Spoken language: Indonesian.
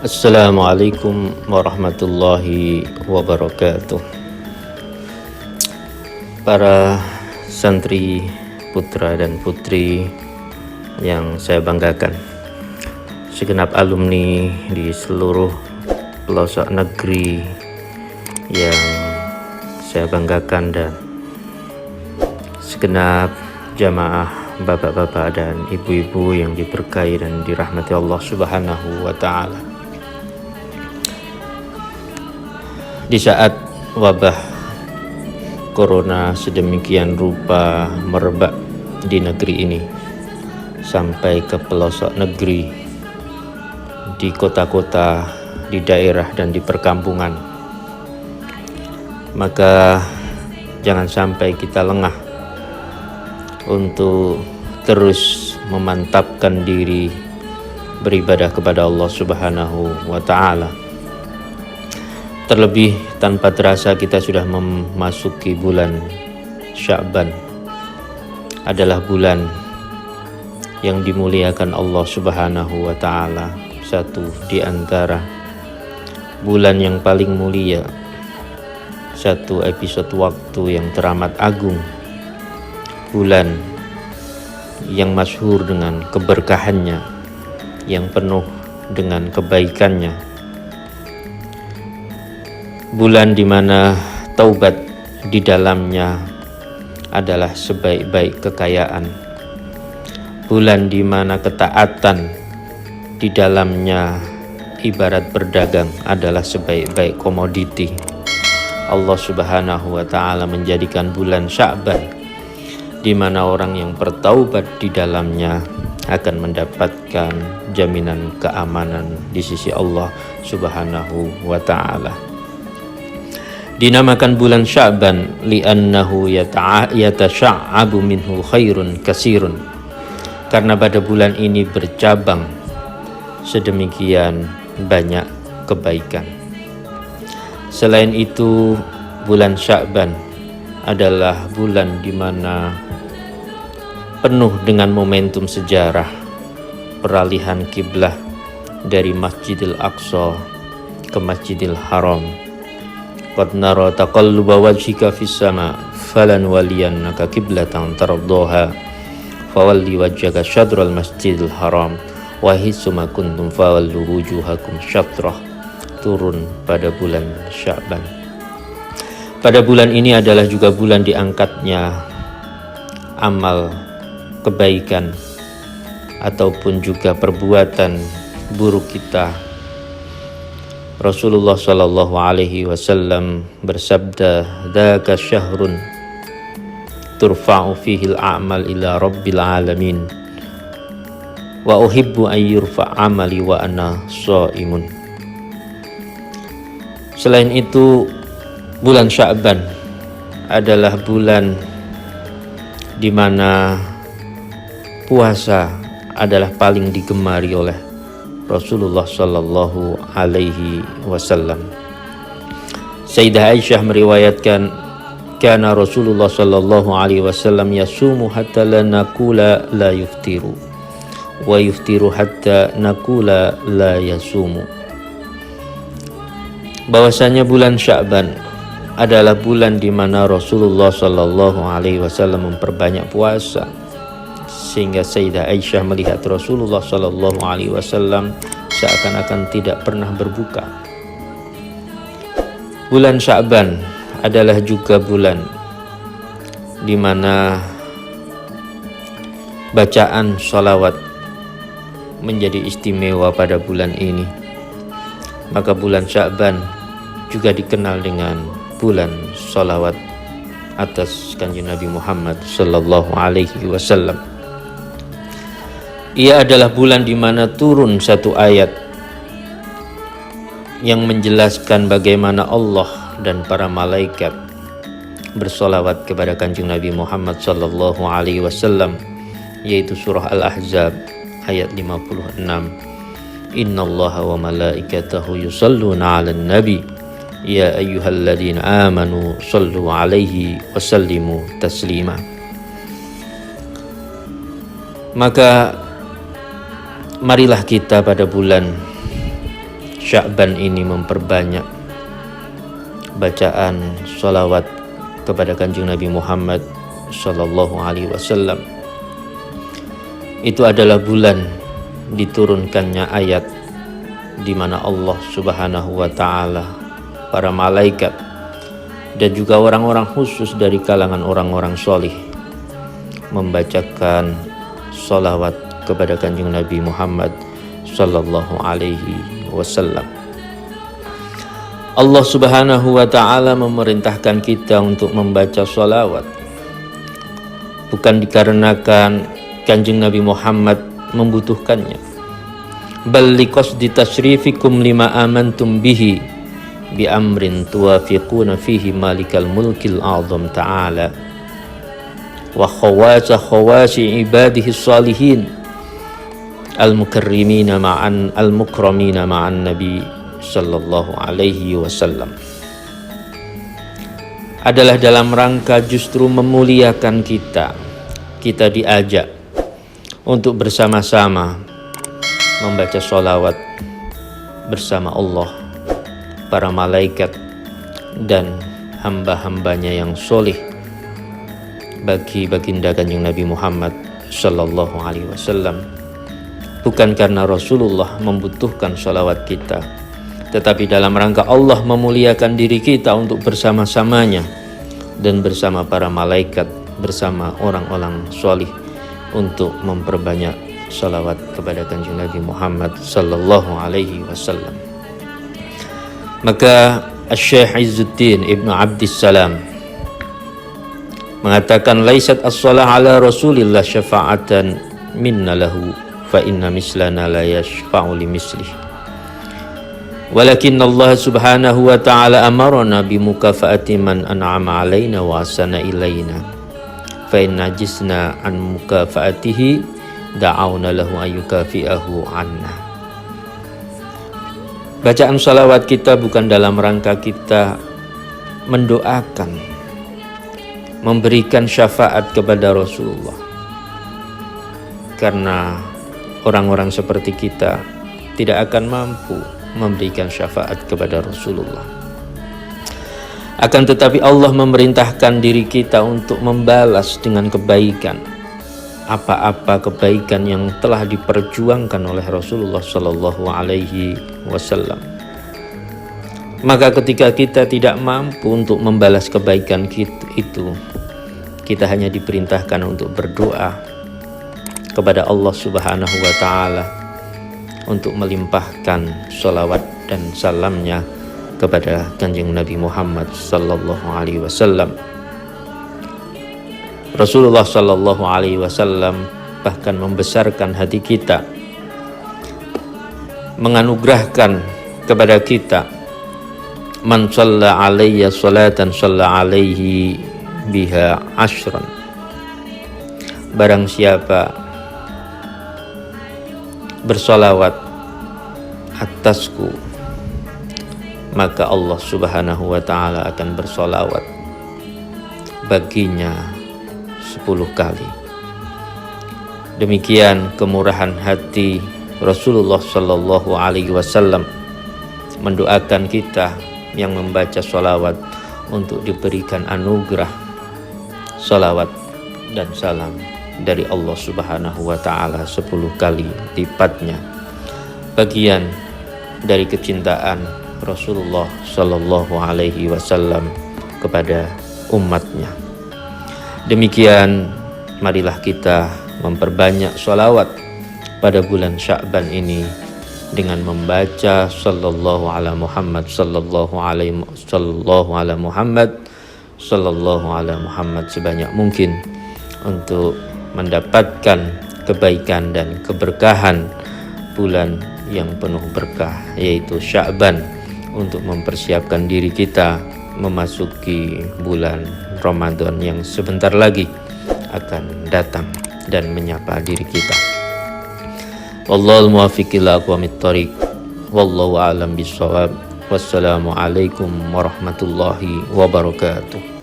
Assalamualaikum warahmatullahi wabarakatuh. Para santri putra dan putri yang saya banggakan, segenap alumni di seluruh pelosok negeri yang saya banggakan, dan segenap jamaah bapak-bapak dan ibu-ibu yang diberkahi dan dirahmati Allah Subhanahu wa ta'ala. Di saat wabah corona sedemikian rupa merebak di negeri ini sampai ke pelosok negeri, di kota-kota, di daerah dan di perkampungan, maka jangan sampai kita lengah untuk terus memantapkan diri beribadah kepada Allah Subhanahu wa ta'ala. Terlebih tanpa terasa kita sudah memasuki bulan Sya'ban, adalah bulan yang dimuliakan Allah Subhanahu wa ta'ala, satu di antara bulan yang paling mulia, satu episode waktu yang teramat agung, bulan yang masyhur dengan keberkahannya, yang penuh dengan kebaikannya, bulan di mana taubat di dalamnya adalah sebaik-baik kekayaan, bulan di mana ketaatan di dalamnya ibarat berdagang adalah sebaik-baik komoditi. Allah Subhanahu wa ta'ala menjadikan bulan Sya'ban di mana orang yang bertaubat di dalamnya akan mendapatkan jaminan keamanan di sisi Allah Subhanahu wa ta'ala. Dinamakan bulan Sya'ban li'annahu yatasha'abu minhu khairun kasirun, karena pada bulan ini bercabang sedemikian banyak kebaikan. Selain itu, bulan Sya'ban adalah bulan di mana penuh dengan momentum sejarah peralihan kiblah dari Masjidil Aqsa ke Masjidil Haram. Qad nara taqalluba wajhika fis sama falan waliyannaka qiblatan tardhaha fawalli wajhaka syadral Masjidil Haram wa hitsuma kuntum fawallu wujuhakum syatrah. Turun pada bulan Sya'ban. Pada bulan ini adalah juga bulan diangkatnya amal kebaikan ataupun juga perbuatan buruk kita. Rasulullah sallallahu alaihi wasallam bersabda, "Dzaka syahrun turfa'u fihi al-a'mal ila rabbil alamin wa uhibbu an yurfa' amali wa ana shaimun." Selain itu, bulan Sya'ban adalah bulan di mana puasa adalah paling digemari oleh Rasulullah sallallahu alaihi wasallam. Sayyidah Aisyah meriwayatkan, kana Rasulullah sallallahu alaihi wasallam yasumu hatta la nakula la yuftiru wa yuftiru hatta nakula la yasumu. Bahwasanya bulan Sya'ban adalah bulan di mana Rasulullah sallallahu alaihi wasallam memperbanyak puasa, sehingga Sayyidah Aisyah melihat Rasulullah sallallahu alaihi wasallam seakan-akan tidak pernah berbuka. Bulan Sya'ban adalah juga bulan di mana bacaan sholawat menjadi istimewa pada bulan ini. Maka bulan Sya'ban juga dikenal dengan bulan sholawat atas Kanjeng Nabi Muhammad sallallahu alaihi wasallam. Ia adalah bulan di mana turun satu ayat yang menjelaskan bagaimana Allah dan para malaikat bersolawat kepada Kanjeng Nabi Muhammad sallallahu alaihi wasallam, yaitu surah Al-Ahzab ayat 56. Innallaha wa malaikatahu yusalluna 'alan nabi ya ayyuhalladzina amanu sallu 'alaihi wa sallimu taslima. Maka marilah kita pada bulan Sya'ban ini memperbanyak bacaan sholawat kepada Kanjeng Nabi Muhammad Sallallahu Alaihi Wasallam. Itu adalah bulan diturunkannya ayat di mana Allah Subhanahu wa Ta'ala, para malaikat, dan juga orang-orang khusus dari kalangan orang-orang solih membacakan sholawat kepada Kanjeng Nabi Muhammad Sallallahu Alaihi Wasallam. Allah Subhanahu wa Ta'ala memerintahkan kita untuk membaca sholawat bukan dikarenakan Kanjeng Nabi Muhammad membutuhkannya, bal liqasdi tasrifikum lima amantum bihi bi amrin tuwafiquna fihi malikal mulkil a'zam ta'ala wa khawasi ibadihi salihin al-mukramina ma'an nabi sallallahu alaihi wasallam. Adalah dalam rangka justru memuliakan kita diajak untuk bersama-sama membaca sholawat bersama Allah, para malaikat, dan hamba-hambanya yang soleh bagi baginda Kanjeng Nabi Muhammad Sallallahu Alaihi Wasallam. Bukan karena Rasulullah membutuhkan sholawat kita, tetapi dalam rangka Allah memuliakan diri kita untuk bersama-samanya dan bersama para malaikat, bersama orang-orang soleh untuk memperbanyak sholawat kepada Kanjeng Nabi Muhammad Sallallahu Alaihi Wasallam. Maka Syekh Izzuddin Ibnu Abdissalam mengatakan, laisat as-shalah ala Rasulillah syafa'atan minna lahu fa inna mislana la yashfa'u li mislih. Walakin Allah Subhanahu wa Ta'ala amarna bi mukafa'ati man an'ama alaina wa asana ilaina. Fa inna jisna an mukafa'atihi da'awna lahu ayyukafi'ahu anna. Bacaan salawat kita bukan dalam rangka kita mendoakan, memberikan syafaat kepada Rasulullah, karena orang-orang seperti kita tidak akan mampu memberikan syafaat kepada Rasulullah. Akan tetapi Allah memerintahkan diri kita untuk membalas dengan kebaikan apa-apa kebaikan yang telah diperjuangkan oleh Rasulullah Sallallahu Alaihi Wasallam. Maka ketika kita tidak mampu untuk membalas kebaikan itu, kita hanya diperintahkan untuk berdoa kepada Allah Subhanahu wa Ta'ala untuk melimpahkan sholawat dan salamnya kepada Kanjeng Nabi Muhammad Sallallahu Alaihi Wasallam. Rasulullah Sallallahu Alaihi Wasallam bahkan membesarkan hati kita, menganugerahkan kepada kita, man shalla alayya salatan shalla alaihi biha ashran. Barang siapa bersolawat atasku, maka Allah Subhanahu wa Ta'ala akan bersolawat baginya 10 kali. Demikian kemurahan hati Rasulullah Sallallahu Alaihi Wasallam mendoakan kita yang membaca sholawat untuk diberikan anugerah sholawat dan salam dari Allah Subhanahu wa Ta'ala 10 kali lipatnya. Bagian dari kecintaan Rasulullah Sallallahu Alaihi Wasallam kepada umatnya. Demikian, marilah kita memperbanyak sholawat pada bulan Sya'ban ini dengan membaca sallallahu ala Muhammad sallallahu ala Muhammad sallallahu ala Muhammad sebanyak mungkin untuk mendapatkan kebaikan dan keberkahan bulan yang penuh berkah, yaitu Sya'ban, untuk mempersiapkan diri kita memasuki bulan Ramadan yang sebentar lagi akan datang dan menyapa diri kita. Wallahul muwaffiq ila aqwamit thoriq. Wallahu a'lam bissawab. Wassalamu alaikum warahmatullahi wabarakatuh.